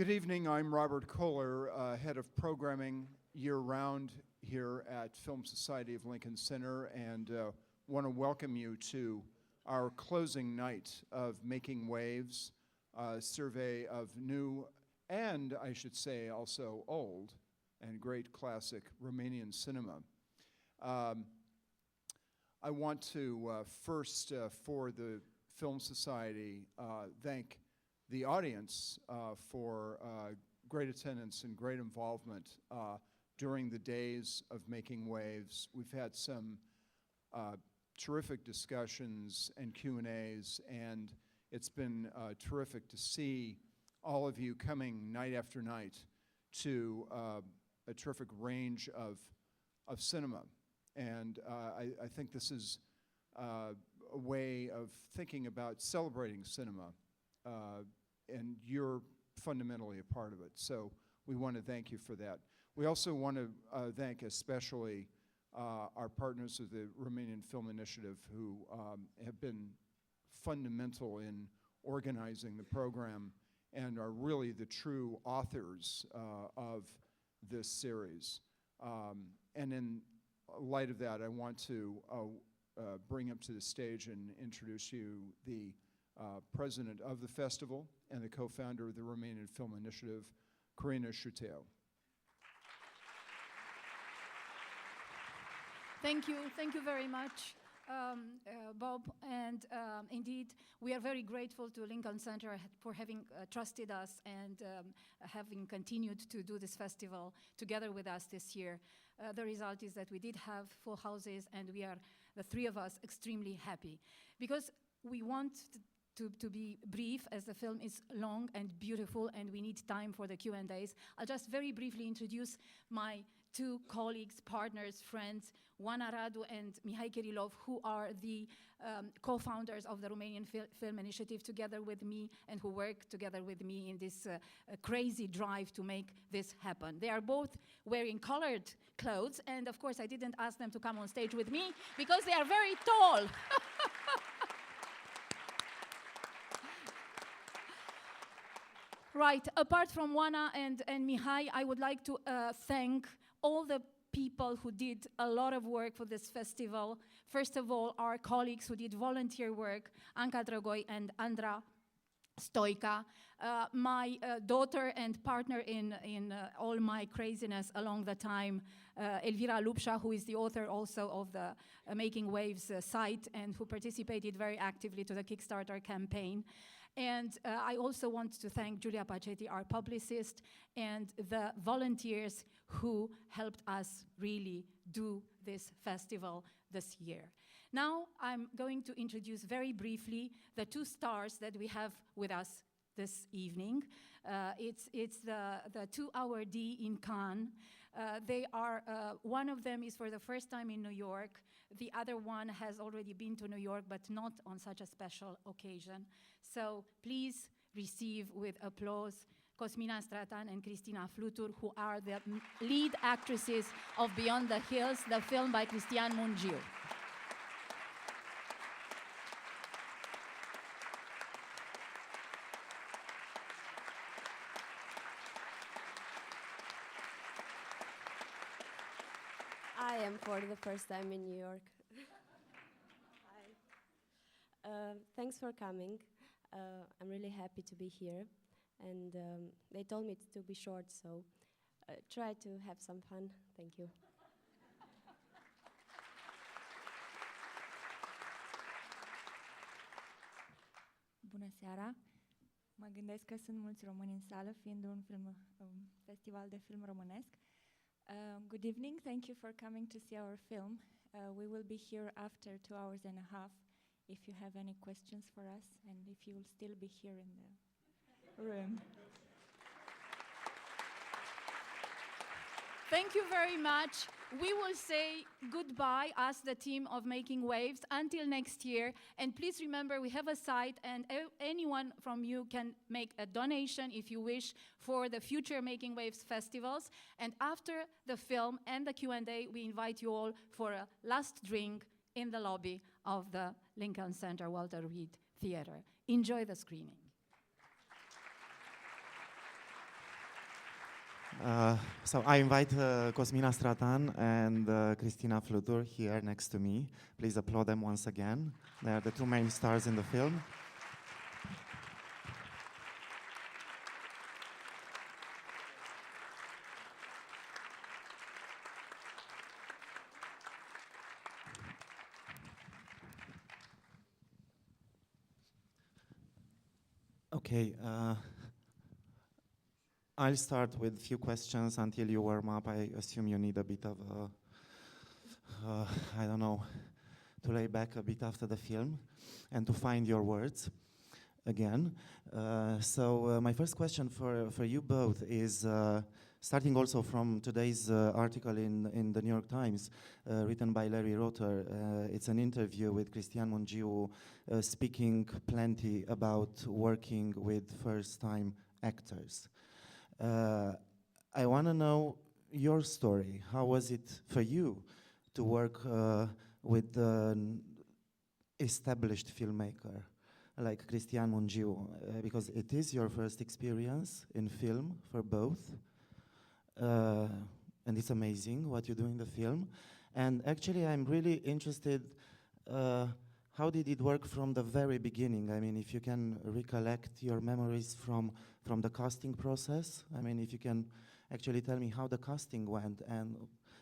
Good evening, I'm Robert Kohler, head of programming year-round here at Film Society of Lincoln Center, and want to welcome you to our closing night of Making Waves, a survey of new and, I should say, also old and great classic Romanian cinema. I want to first, for the Film Society, thank the audience for great attendance and great involvement during the days of Making Waves. We've had some terrific discussions and Q&As, and it's been terrific to see all of you coming night after night to a terrific range of cinema. And I think this is a way of thinking about celebrating cinema, and you're fundamentally a part of it. So we want to thank you for that. We also want to thank especially our partners of the Romanian Film Initiative who have been fundamental in organizing the program and are really the true authors of this series. And in light of that, I want to bring up to the stage and introduce you the president of the festival and the co-founder of the Romanian Film Initiative, Cristina. Thank you very much, Bob, and indeed we are very grateful to Lincoln Center for having trusted us and having continued to do this festival together with us this year. The result is that we did have full houses, and we are, the three of us, extremely happy. Because we want to be brief, as the film is long and beautiful, and we need time for the Q&As. I'll just very briefly introduce my two colleagues, partners, friends, Oana Radu and Mihai Kirilov, who are the co-founders of the Romanian Film Initiative together with me, and who work together with me in this crazy drive to make this happen. They are both wearing colored clothes, and of course I didn't ask them to come on stage with me because they are very tall. Right, apart from Oana and Mihai, I would like to thank all the people who did a lot of work for this festival. First of all, our colleagues who did volunteer work, Anca Dragoi and Andra Stoica, my daughter and partner in all my craziness along the time, Elvira Lupșa, who is the author also of the Making Waves site and who participated very actively to the Kickstarter campaign. And I also want to thank Giulia Pacetti, our publicist, and the volunteers who helped us really do this festival this year. Now I'm going to introduce very briefly the two stars that we have with us this evening. It's the 2-hour D in Cannes. They are, one of them is for the first time in New York. The other one has already been to New York, but not on such a special occasion. So please receive with applause Cosmina, Stratan, and Cristina Flutur, who are the lead actresses of Beyond the Hills, the film by Cristian Mungiu. I am for the first time in New York. Hi. Thanks for coming. I'm really happy to be here. And they told me to be short, so try to have some fun. Thank you. Bună seara! Mă gândesc că sunt mulți români în sală, fiind un festival de film românesc. Good evening, thank you for coming to see our film. We will be here after 2 hours and a half if you have any questions for us and if you will still be here in the room. Thank you very much. We will say goodbye as the team of Making Waves until next year. And please remember, we have a site, and anyone from you can make a donation if you wish for the future Making Waves festivals. And after the film and the Q&A, we invite you all for a last drink in the lobby of the Lincoln Center Walter Reed Theater. Enjoy the screening. So I invite Cosmina Stratan and Cristina Flutur here next to me. Please applaud them once again. They are the two main stars in the film. Okay, I'll start with a few questions until you warm up. I assume you need a bit of, I don't know, to lay back a bit after the film and to find your words again. So my first question for you both is, starting also from today's article in the New York Times, written by Larry Rotter. It's an interview with Cristian Mungiu, speaking plenty about working with first-time actors. I want to know your story. How was it for you to work with an established filmmaker like Cristian Mungiu? Because it is your first experience in film for both. And it's amazing what you do in the film. And actually, I'm really interested, how did it work from the very beginning? I mean, if you can recollect your memories from the casting process. I mean, if you can actually tell me how the casting went and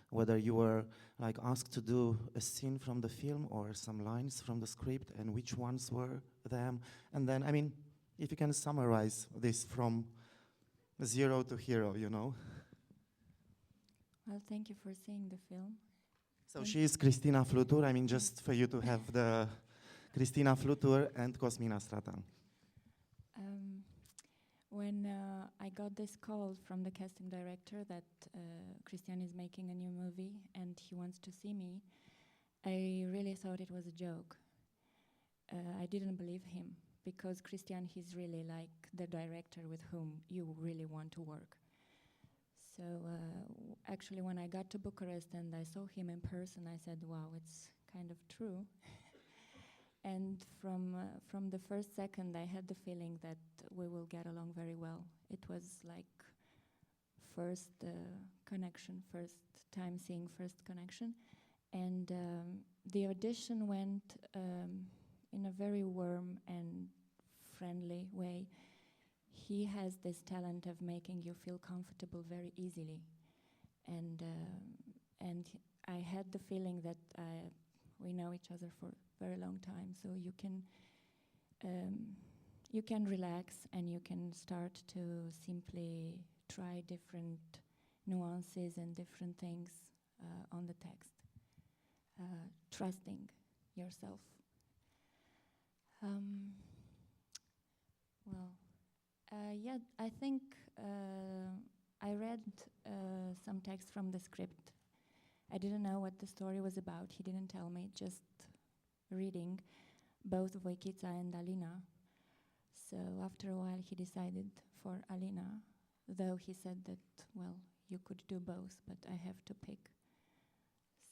whether you were like asked to do a scene from the film or some lines from the script and which ones were them. And then, I mean, if you can summarize this from zero to hero, you know? Well, thank you for seeing the film. So she is Cristina Flutur. I mean, just for you to have the Cristina Flutur and Cosmina Stratan. When I got this call from the casting director that Cristian is making a new movie and he wants to see me, I really thought it was a joke. I didn't believe him because Cristian, he's really like the director with whom you really want to work. So actually when I got to Bucharest and I saw him in person, I said, wow, it's kind of true. And from the first second, I had the feeling that we will get along very well. It was like first connection, first time seeing first connection. And the audition went in a very warm and friendly way. He has this talent of making you feel comfortable very easily. And I had the feeling that we know each other for a very long time, so you can relax and you can start to simply try different nuances and different things on the text, trusting yourself. Yeah, I think I read some text from the script. I didn't know what the story was about. He didn't tell me, just reading both Voichița and Alina. So after a while he decided for Alina, though he said that, well, you could do both, but I have to pick.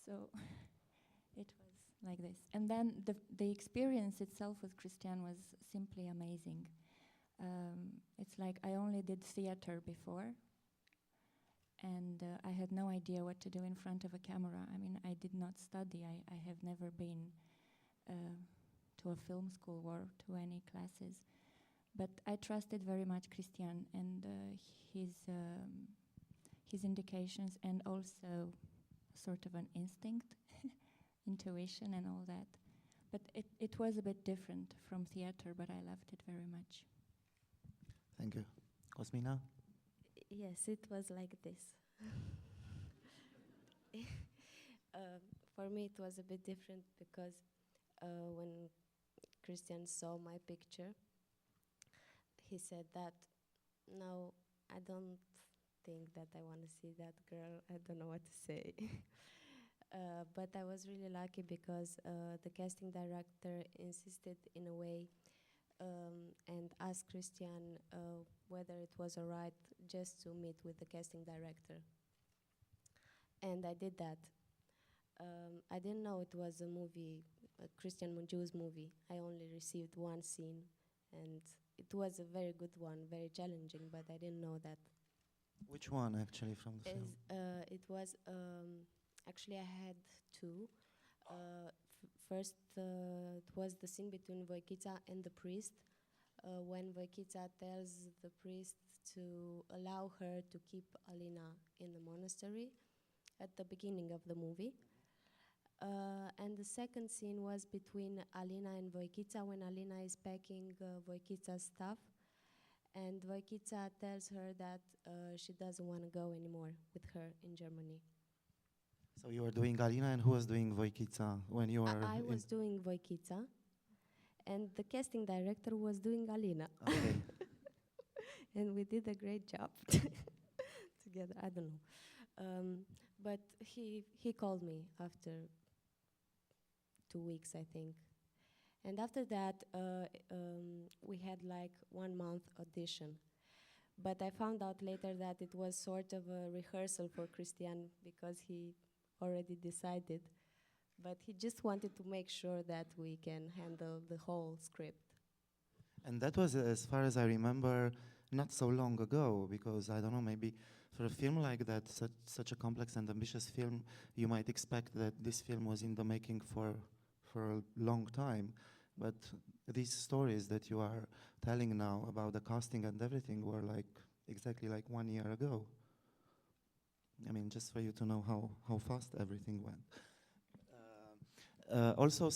So it was like this. And then the experience itself with Cristian was simply amazing. It's like I only did theater before, and I had no idea what to do in front of a camera. I mean, I did not study. I have never been to a film school or to any classes. But I trusted very much Cristian and his indications, and also sort of an instinct, intuition and all that. But it was a bit different from theater, but I loved it very much. Thank you. Cosmina? Yes, it was like this. For me, it was a bit different because when Cristian saw my picture, he said that, no, I don't think that I want to see that girl. I don't know what to say. But I was really lucky because the casting director insisted in a way and asked Cristian whether it was all right just to meet with the casting director. And I did that. I didn't know it was a movie, Cristian Mungiu's movie. I only received one scene, and it was a very good one, very challenging, but I didn't know that. Which one actually from the film? It was actually I had two. First, it was the scene between Voichița and the priest, when Voichița tells the priest to allow her to keep Alina in the monastery at the beginning of the movie. And the second scene was between Alina and Voichița when Alina is packing Voichița's stuff, and Voichița tells her that she doesn't want to go anymore with her in Germany. So you were doing Alina, and who was doing Voichița when you were? I was doing Voichița, and the casting director was doing Alina. Okay. And we did a great job together. I don't know. But he called me after 2 weeks, I think. And after that, we had like 1 month audition. But I found out later that it was sort of a rehearsal for Cristian because he already decided. But he just wanted to make sure that we can handle the whole script. And that was, as far as I remember, not so long ago, because I don't know, maybe for a film like that, such a complex and ambitious film, you might expect that this film was in the making for a long time. But these stories that you are telling now about the casting and everything were like exactly like 1 year ago. I mean, just for you to know how fast everything went. Also,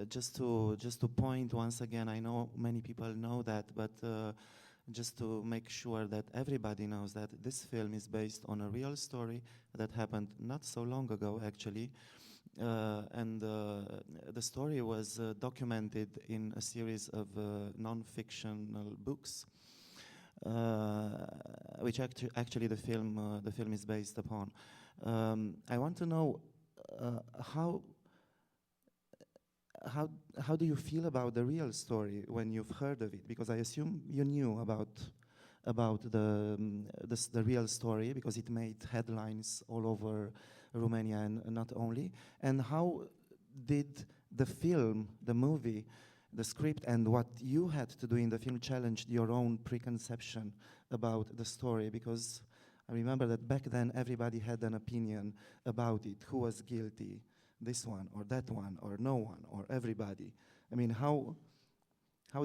just to point once again, I know many people know that, but just to make sure that everybody knows that this film is based on a real story that happened not so long ago, actually. And the story was documented in a series of non-fictional books, which actually the film is based upon. I want to know how do you feel about the real story when you've heard of it? Because I assume you knew about the real story because it made headlines all over Romania and not only. And how did the film, the movie, the script, and what you had to do in the film challenge your own preconception about the story? Because I remember that back then everybody had an opinion about it, who was guilty, this one or that one or no one or everybody. I mean, how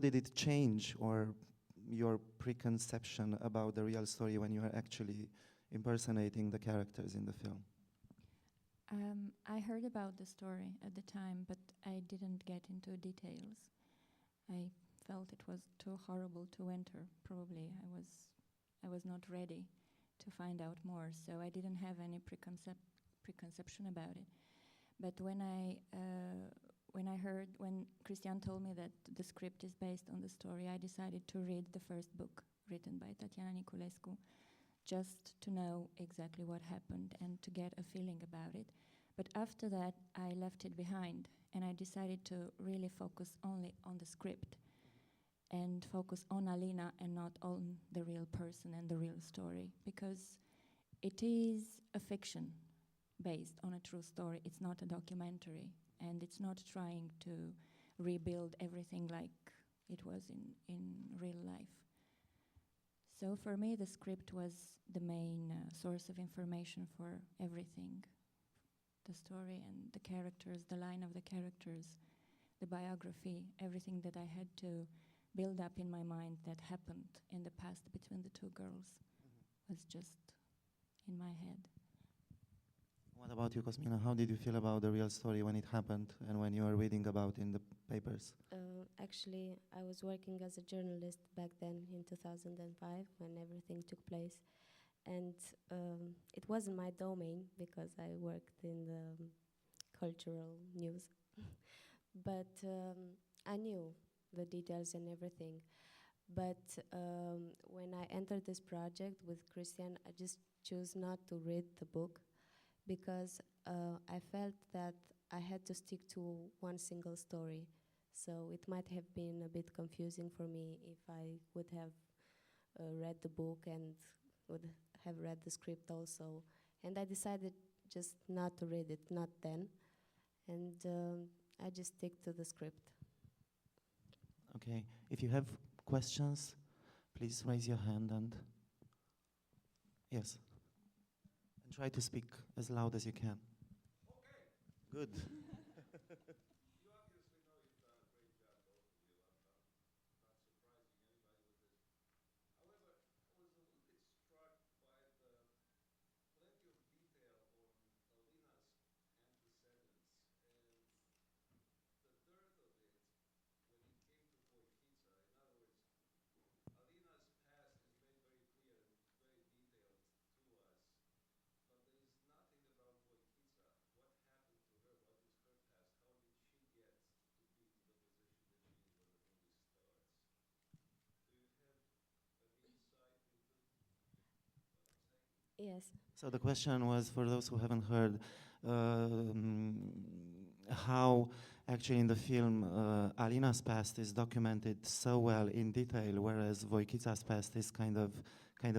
did it change or your preconception about the real story when you are actually impersonating the characters in the film? I heard about the story at the time, but I didn't get into details. I felt it was too horrible to enter. Probably I was not ready to find out more, so I didn't have any preconception about it. But when Cristian told me that the script is based on the story, I decided to read the first book written by Tatiana Niculescu, just to know exactly what happened and to get a feeling about it. But after that, I left it behind, and I decided to really focus only on the script and focus on Alina and not on the real person and the real story, because it is a fiction based on a true story. It's not a documentary, and it's not trying to rebuild everything like it was in real life. So for me, the script was the main source of information for everything. The story and the characters, the line of the characters, the biography, everything that I had to build up in my mind that happened in the past between the two girls was just in my head. What about you, Cosmina? How did you feel about the real story when it happened and when you were reading about in the papers? Actually, I was working as a journalist back then in 2005 when everything took place. And it wasn't my domain because I worked in the cultural news. But I knew the details and everything. But when I entered this project with Cristian, I just chose not to read the book because I felt that I had to stick to one single story. So it might have been a bit confusing for me if I would have read the book and would have read the script also. And I decided just not to read it, not then. And I just stick to the script. Okay, if you have questions, please raise your hand and Yes. And try to speak as loud as you can. Good. Yes. So the question was, for those who haven't heard, um, how actually in the film Alina's past is documented so well in detail, whereas Wojcica's past is kind of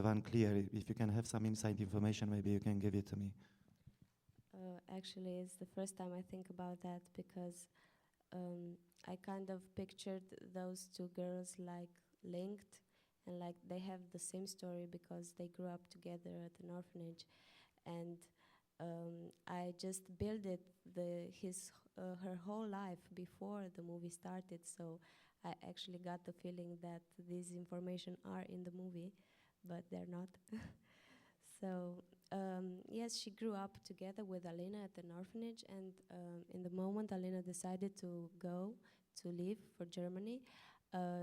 unclear. If you can have some inside information, maybe you can give it to me. Actually, it's the first time I think about that because I kind of pictured those two girls like linked and like they have the same story because they grew up together at an orphanage, and I just built it her whole life before the movie started. So I actually got the feeling that these information are in the movie, but they're not. So yes, she grew up together with Alina at an orphanage, and in the moment Alina decided to leave for Germany,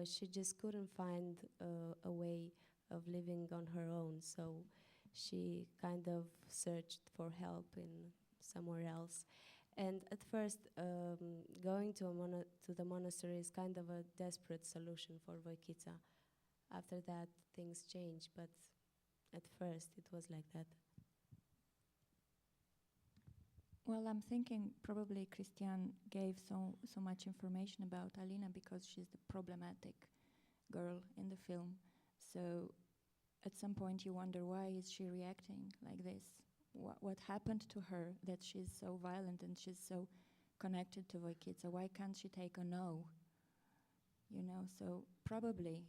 she just couldn't find a way of living on her own. So she kind of searched for help in somewhere else. And at first, going to the monastery is kind of a desperate solution for Wojcica. After that, things change, but at first it was like that. Well, I'm thinking probably Cristian gave so much information about Alina because she's the problematic girl in the film. So at some point you wonder, why is she reacting like this? What happened to her that she's so violent and she's so connected to Wojcica? Why can't she take a no? You know, so probably.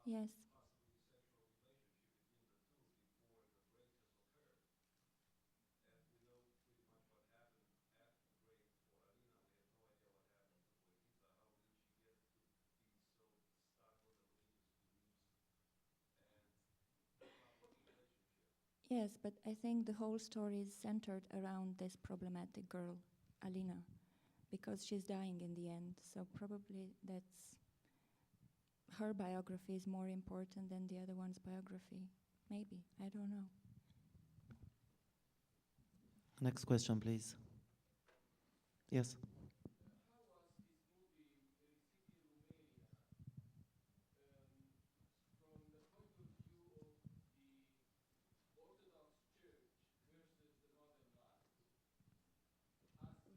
Yes. Yes, but I think the whole story is centered around this problematic girl, Alina, because she's dying in the end. So probably that's her biography is more important than the other one's biography. Maybe, I don't know. Next question, please. Yes.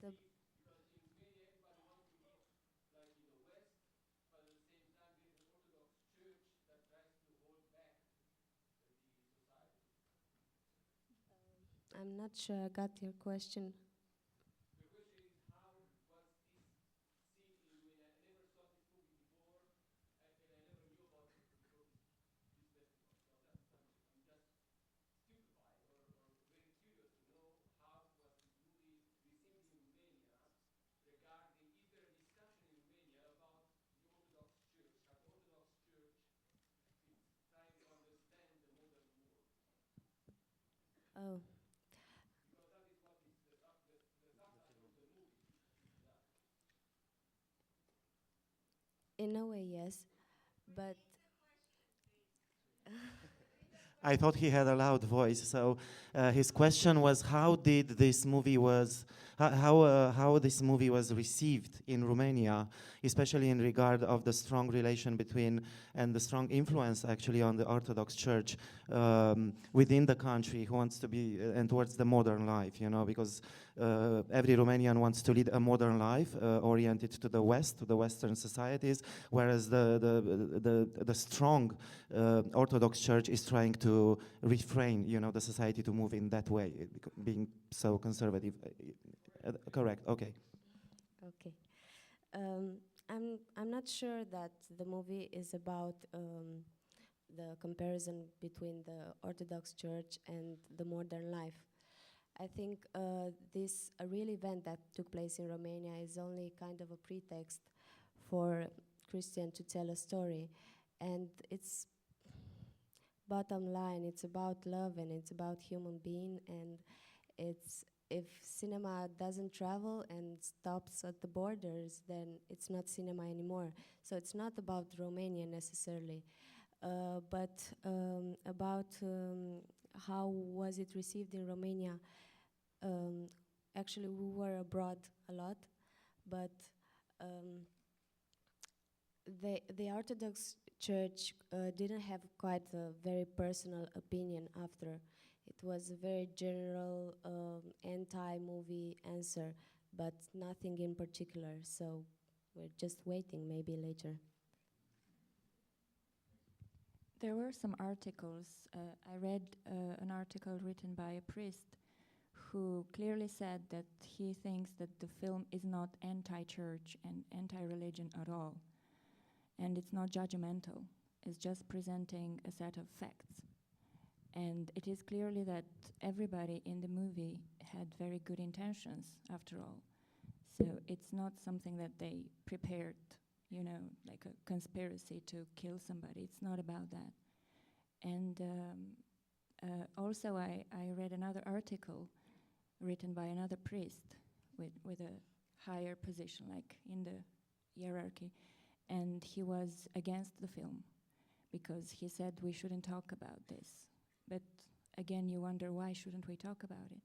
The I'm not sure I got your question. Oh, in a way, yes, but I thought he had a loud voice. So his question was, how did this movie how this movie was received in Romania, especially in regard of the strong relation between and the strong influence actually on the Orthodox Church within the country, who wants to be and towards the modern life, you know, because every Romanian wants to lead a modern life oriented to the West, to the Western societies, whereas the strong Orthodox Church is trying to refrain, you know, the society to move in that way, being so conservative. Correct. Okay. okay. I'm not sure that the movie is about the comparison between the Orthodox Church and the modern life. I think this a real event that took place in Romania is only kind of a pretext for Christian to tell a story, and it's bottom line, it's about love and it's about human being, and it's if cinema doesn't travel and stops at the borders, then it's not cinema anymore. So it's not about Romania necessarily, but about how was it received in Romania. Actually, we were abroad a lot, but the Orthodox Church didn't have quite a very personal opinion after. It was a very general anti-movie answer, but nothing in particular. So we're just waiting, maybe later. There were some articles. I read an article written by a priest who clearly said that he thinks that the film is not anti-church and anti-religion at all. And it's not judgmental. It's just presenting a set of facts. And it is clearly that everybody in the movie had very good intentions, after all. So it's not something that they prepared, you know, like a conspiracy to kill somebody. It's not about that. And also I read another article written by another priest with a higher position, like in the hierarchy. And he was against the film because he said we shouldn't talk about this. But again, you wonder, why shouldn't we talk about it?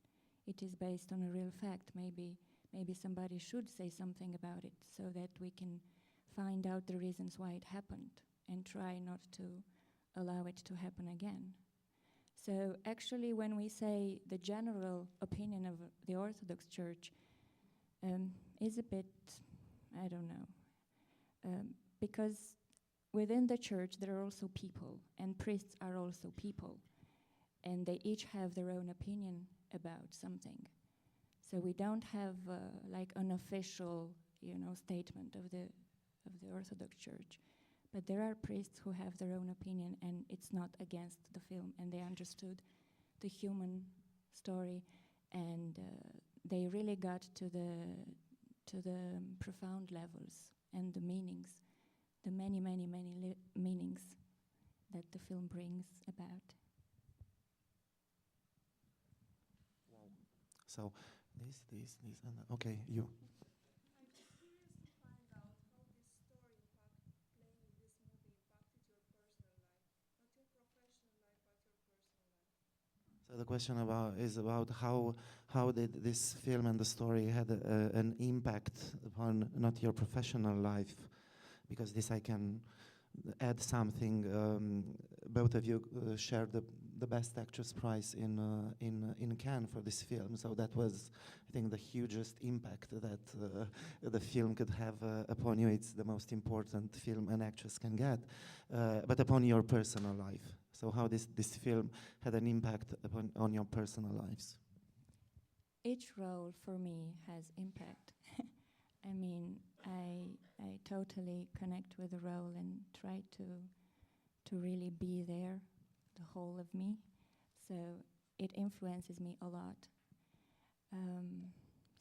It is based on a real fact. Maybe somebody should say something about it so that we can find out the reasons why it happened and try not to allow it to happen again. So actually, when we say the general opinion of the Orthodox Church is a bit, I don't know, because within the church there are also people, and priests are also people, and they each have their own opinion about something. So we don't have like an official, you know, statement of the Orthodox Church, but there are priests who have their own opinion, and it's not against the film, and they understood the human story, and they really got to the profound levels and the meanings, the many meanings that the film brings about. So this, and okay, you. So the question is about how did this film and the story had an impact upon not your professional life, because this I can add something. Both of you shared the Best Actress prize in Cannes for this film, so that was, I think, the hugest impact that the film could have upon you. It's the most important film an actress can get, but upon your personal life. So how this film had an impact on your personal lives? Each role for me has impact. I mean, I totally connect with the role and try to really be there, the whole of me. So it influences me a lot.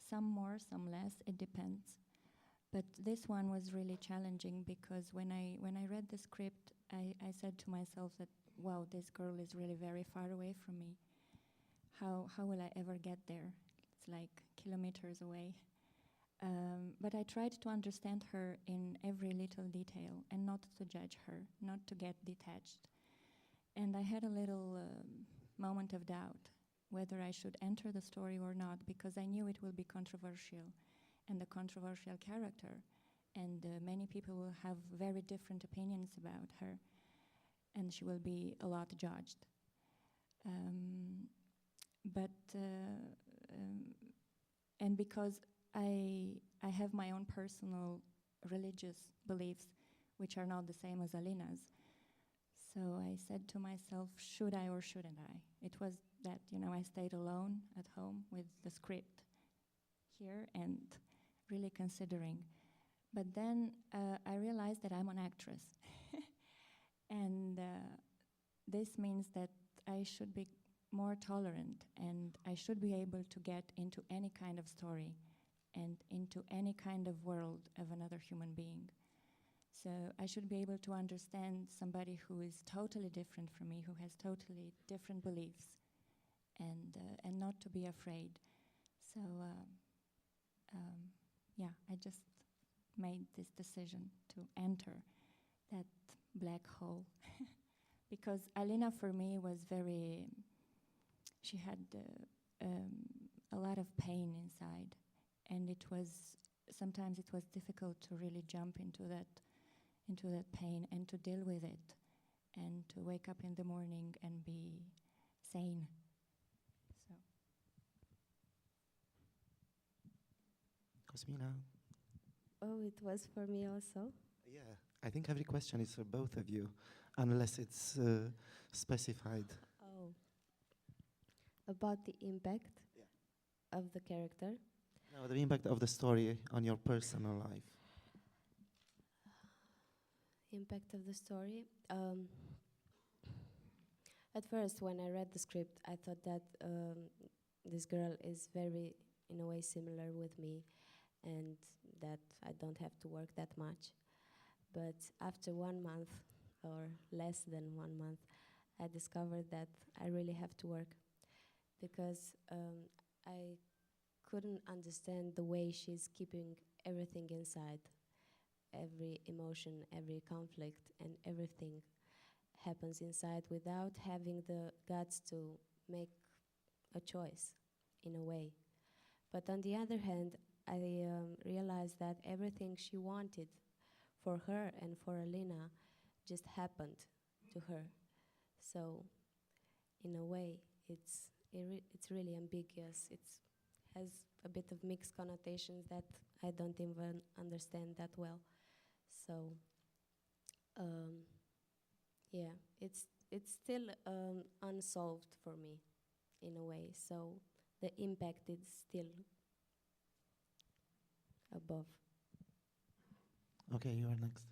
Some more, some less, it depends. But this one was really challenging because when I read the script, I said to myself that, wow, this girl is really very far away from me. How will I ever get there? It's like kilometers away. But I tried to understand her in every little detail and not to judge her, not to get detached. And I had a little moment of doubt whether I should enter the story or not, because I knew it will be controversial and a controversial character, and many people will have very different opinions about her, and she will be a lot judged. And because I have my own personal religious beliefs, which are not the same as Alina's, so I said to myself, should I or shouldn't I? It was that, you know, I stayed alone at home with the script here and really considering. But then I realized that I'm an actress. And this means that I should be more tolerant, and I should be able to get into any kind of story and into any kind of world of another human being. So I should be able to understand somebody who is totally different from me, who has totally different beliefs, and not to be afraid. So yeah, I just made this decision to enter that black hole. Because Alina, for me, was very, she had a lot of pain inside, and sometimes it was difficult to really jump into that pain and to deal with it, and to wake up in the morning and be sane. So. Cosmina? Oh, it was for me also. Yeah, I think every question is for both of you, unless it's specified. Oh, about the impact of the character. No, the impact of the story on your personal life. Impact of the story. At first, when I read the script, I thought that this girl is very, in a way, similar with me, and that I don't have to work that much. But after 1 month, or less than 1 month, I discovered that I really have to work, because I couldn't understand the way she's keeping everything inside. Every emotion, every conflict, and everything happens inside without having the guts to make a choice, in a way. But on the other hand, I realized that everything she wanted for her and for Alina just happened to her. So, in a way, it's really ambiguous. It has a bit of mixed connotations that I don't even understand that well. So, yeah, it's still unsolved for me, in a way. So the impact is still above. Okay, you are next.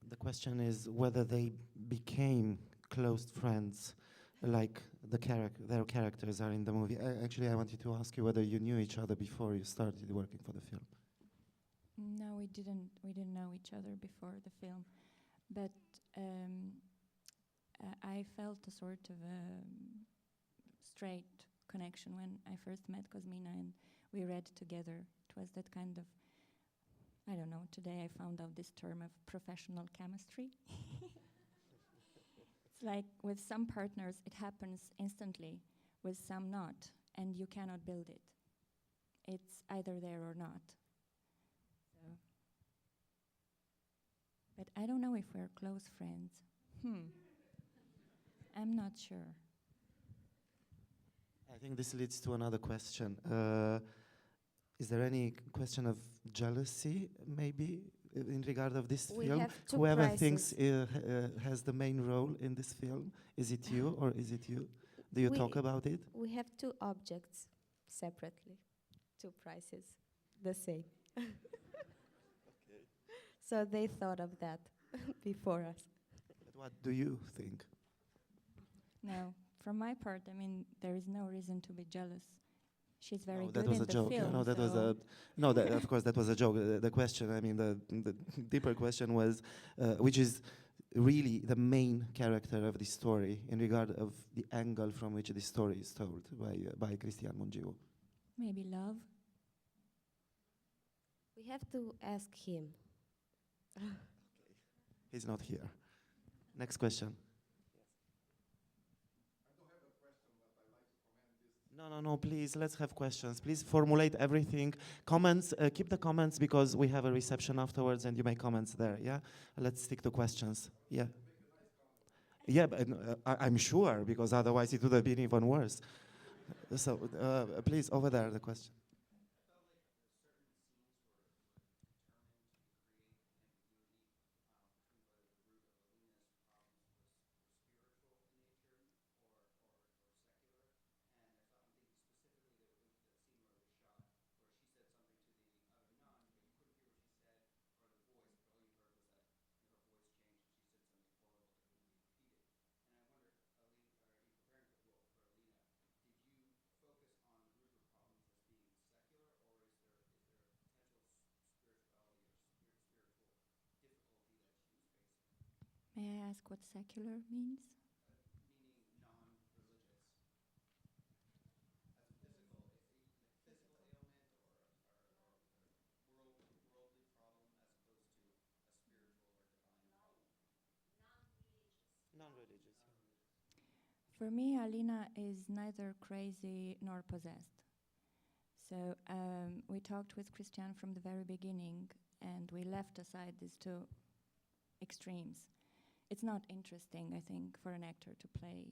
The question is whether they became close friends, like their characters are in the movie. Actually, I wanted to ask you whether you knew each other before you started working for the film. No, we didn't know each other before the film, but I felt a sort of straight connection when I first met Cosmina and we read together. It was that kind of, I don't know, today I found out this term of professional chemistry. It's like with some partners it happens instantly, with some not, and you cannot build it. It's either there or not. So. But I don't know if we're close friends. I'm not sure. I think this leads to another question. Is there any question of jealousy, maybe, in regard of this We film? have two Whoever prizes. thinks has the main role in this film, is it you or is it you? Do you talk about it? We have 2 objects separately, 2 prizes, the same. So they thought of that before us. But what do you think? No, from my part, I mean, there is no reason to be jealous. She's very No, good that was in a the joke. film. No, that was so of course, that was a joke. The question, I mean, the deeper question was, which is really the main character of this story in regard of the angle from which this story is told by Cristian Mungiu. maybe love. We have to ask him. He's not here. Next question. No, please, let's have questions. Please formulate everything. Comments, keep the comments because we have a reception afterwards and you make comments there, yeah? Let's stick to questions, yeah. Yeah, but, I'm sure, because otherwise it would have been even worse. So, please, over there, the question. May I ask what secular means? Non-religious. For me, Alina is neither crazy nor possessed. So we talked with Cristian from the very beginning, and we left aside these two extremes. It's not interesting, I think, for an actor to play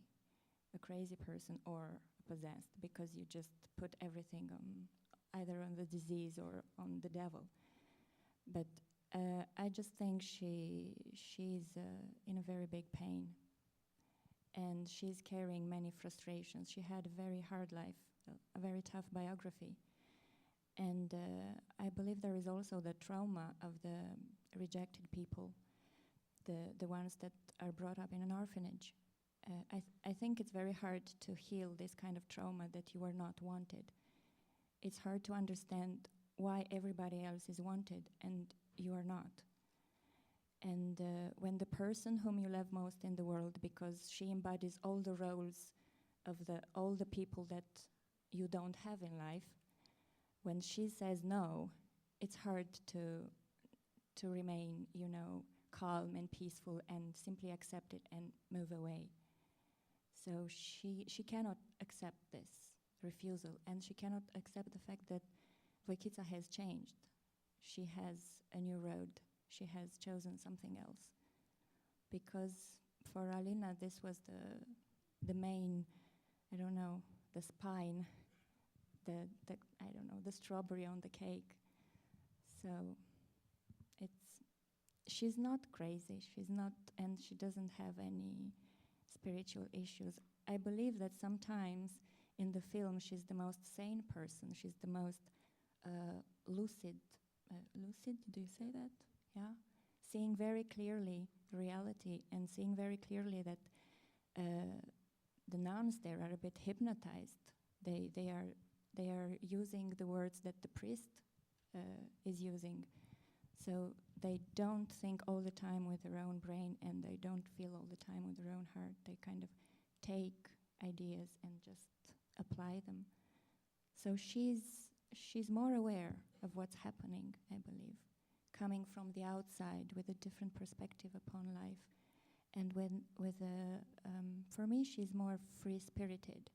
a crazy person or possessed, because you just put everything on either on the disease or on the devil. But I just think she's in a very big pain, and she's carrying many frustrations. She had a very hard life, a very tough biography. And I believe there is also the trauma of the rejected people, the ones that are brought up in an orphanage. I think it's very hard to heal this kind of trauma, that you are not wanted. It's hard to understand why everybody else is wanted and you are not. And when the person whom you love most in the world, because she embodies all the roles of all the people that you don't have in life, when she says no, it's hard to remain, calm and peaceful and simply accept it and move away. So she cannot accept this refusal, and she cannot accept the fact that Voichița has changed. She has a new road. She has chosen something else. Because for Alina, this was the main, the spine, the strawberry on the cake. So she's not crazy. She's not, and she doesn't have any spiritual issues. I believe that sometimes in the film she's the most sane person. She's the most lucid. Lucid, do you say that? Yeah? Seeing very clearly reality and seeing very clearly that the nuns there are a bit hypnotized. They are using the words that the priest is using. So they don't think all the time with their own brain, and they don't feel all the time with their own heart. They kind of take ideas and just apply them. So she's more aware of what's happening, I believe, coming from the outside with a different perspective upon life. And for me, she's more free-spirited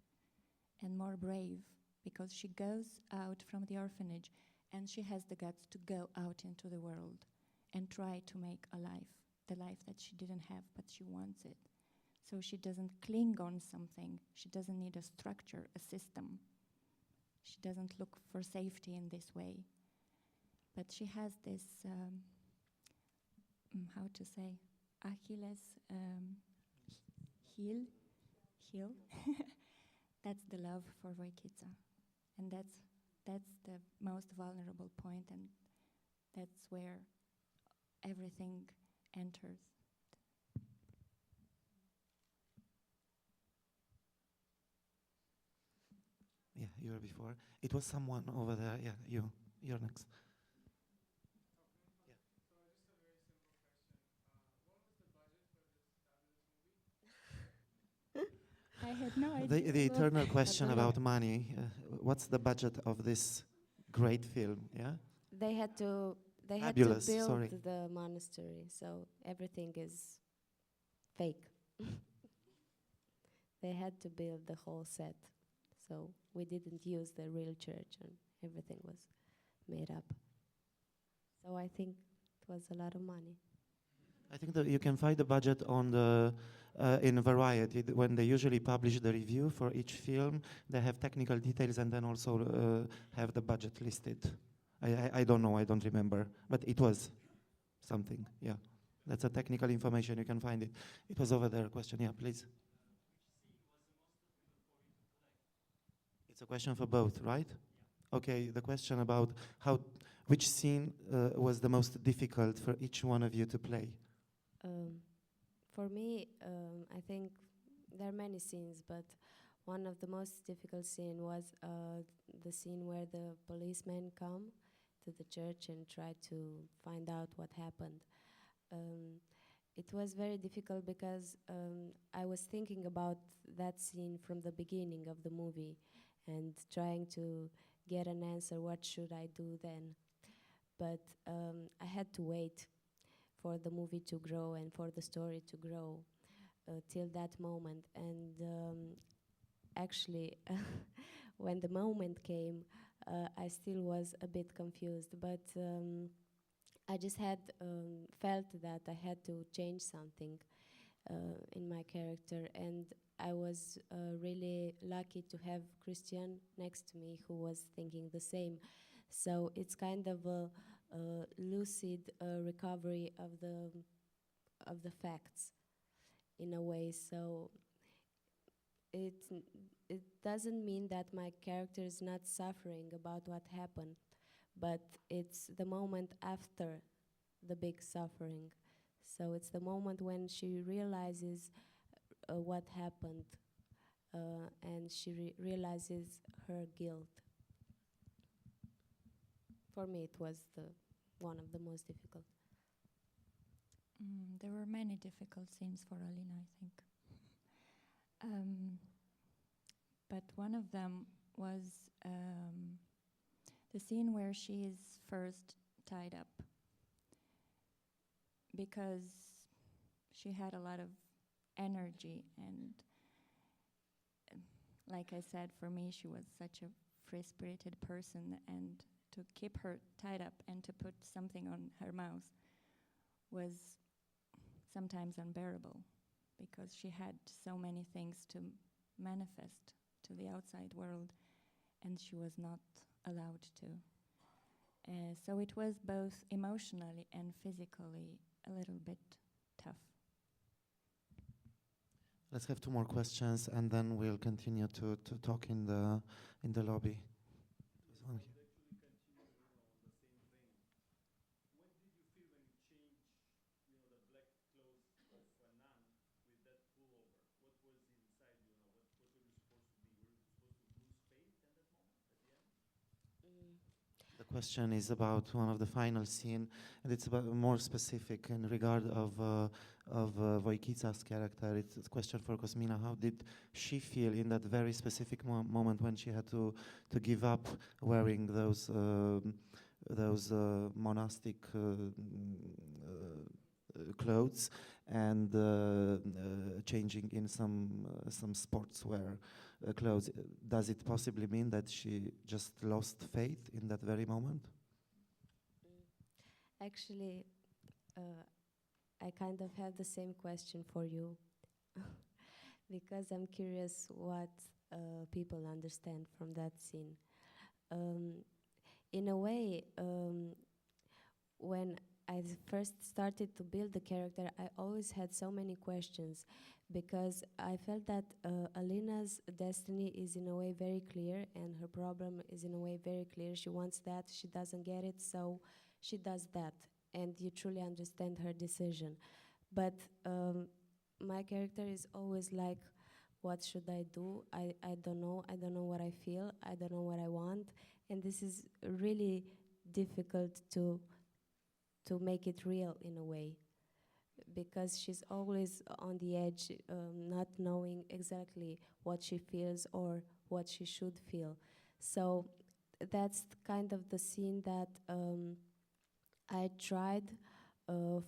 and more brave, because she goes out from the orphanage and she has the guts to go out into the world and try to make a life, the life that she didn't have, but she wants it. So she doesn't cling on something. She doesn't need a structure, a system. She doesn't look for safety in this way. But she has this, how to say, Achilles heel. That's the love for Voichița. And that's the most vulnerable point, and that's where everything enters. Yeah, you were before. It was someone over there. Yeah, you're next. I had no idea. The eternal question I don't know. about money. What's the budget of this great film? Yeah. They had to Fabulous, build sorry. the monastery, so everything is fake. They had to build the whole set, so we didn't use the real church, and everything was made up. So I think it was a lot of money. I think that you can find the budget on the in Variety. When they usually publish the review for each film, they have technical details and then also have the budget listed. I don't know, I don't remember, but it was something, yeah. That's a technical information, you can find it. It was over there, question, yeah, please. It's a question for both, right? Okay, the question about which scene was the most difficult for each one of you to play? For me, I think there are many scenes, but one of the most difficult scene was the scene where the policemen come to the church and try to find out what happened. it was very difficult because I was thinking about that scene from the beginning of the movie and trying to get an answer, what should I do then? But I had to wait for the movie to grow and for the story to grow till that moment. And actually, when the moment came, I still was a bit confused, but I just had felt that I had to change something in my character, and I was really lucky to have Cristian next to me who was thinking the same. So it's kind of a lucid recovery of the facts in a way. So it doesn't mean that my character is not suffering about what happened, but it's the moment after the big suffering. So it's the moment when she realizes what happened, and she realizes her guilt. For me, it was one of the most difficult. There were many difficult scenes for Alina, I think. But one of them was the scene where she is first tied up, because she had a lot of energy, and like I said, for me she was such a free-spirited person, and to keep her tied up and to put something on her mouth was sometimes unbearable, because she had so many things to manifest to the outside world, and she was not allowed to. So it was both emotionally and physically a little bit tough. Let's have two more questions, and then we'll continue to talk in the lobby. There's one here. The question is about one of the final scene, and it's about more specific in regard of Voichița's character. It's a question for Cosmina. How did she feel in that very specific moment when she had to give up wearing those monastic clothes and changing in some sportswear clothes? Does it possibly mean that she just lost faith in that very moment? Actually, I kind of have the same question for you because I'm curious what people understand from that scene. In a way, when I first started to build the character, I always had so many questions, because I felt that Alina's destiny is in a way very clear, and her problem is in a way very clear. She wants that, she doesn't get it, so she does that, and you truly understand her decision. But my character is always like, what should I do? I don't know what I feel, I don't know what I want, and this is really difficult to make it real in a way, because she's always on the edge, not knowing exactly what she feels or what she should feel. So that's kind of the scene that I tried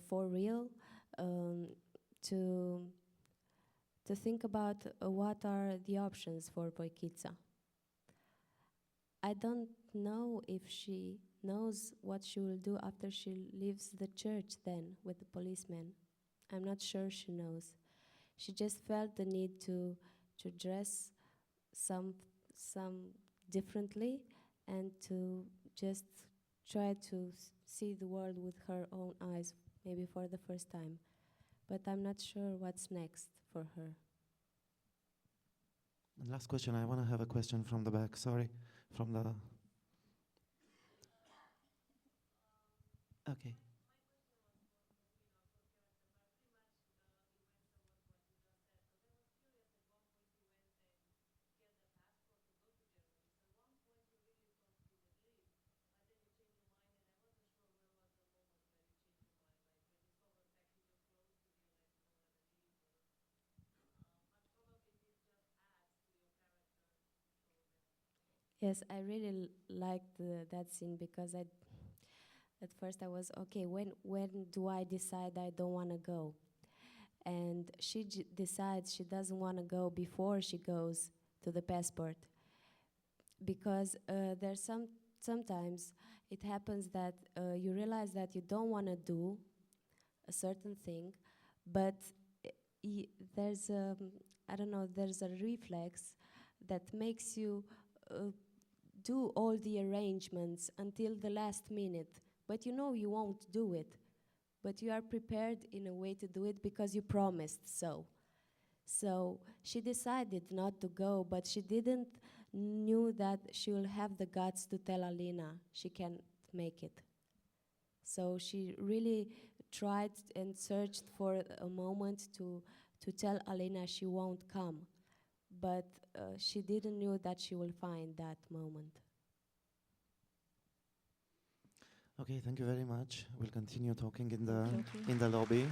for real to think about what are the options for Voichița. I don't know if she knows what she will do after she leaves the church then with the policeman. I'm not sure she knows. She just felt the need to dress some differently and to just try to see the world with her own eyes, maybe for the first time. But I'm not sure what's next for her. And last question, I want to have a question from the back, sorry, from the... Okay. Yes, I really liked that scene because at first I was okay. When do I decide I don't want to go? And she decides she doesn't want to go before she goes to the passport, because there's sometimes it happens that you realize that you don't want to do a certain thing, but there's I don't know, there's a reflex that makes you do all the arrangements until the last minute, but you know you won't do it, but you are prepared in a way to do it because you promised so. So she decided not to go, but she didn't knew that she will have the guts to tell Alina she can't make it. So she really tried and searched for a moment to tell Alina she won't come, but she didn't knew that she will find that moment. Okay, thank you very much. We'll continue talking in Thank you. the lobby.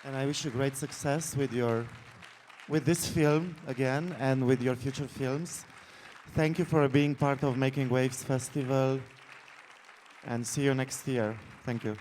And I wish you great success with this film again and with your future films. Thank you for being part of Making Waves Festival, and see you next year. Thank you.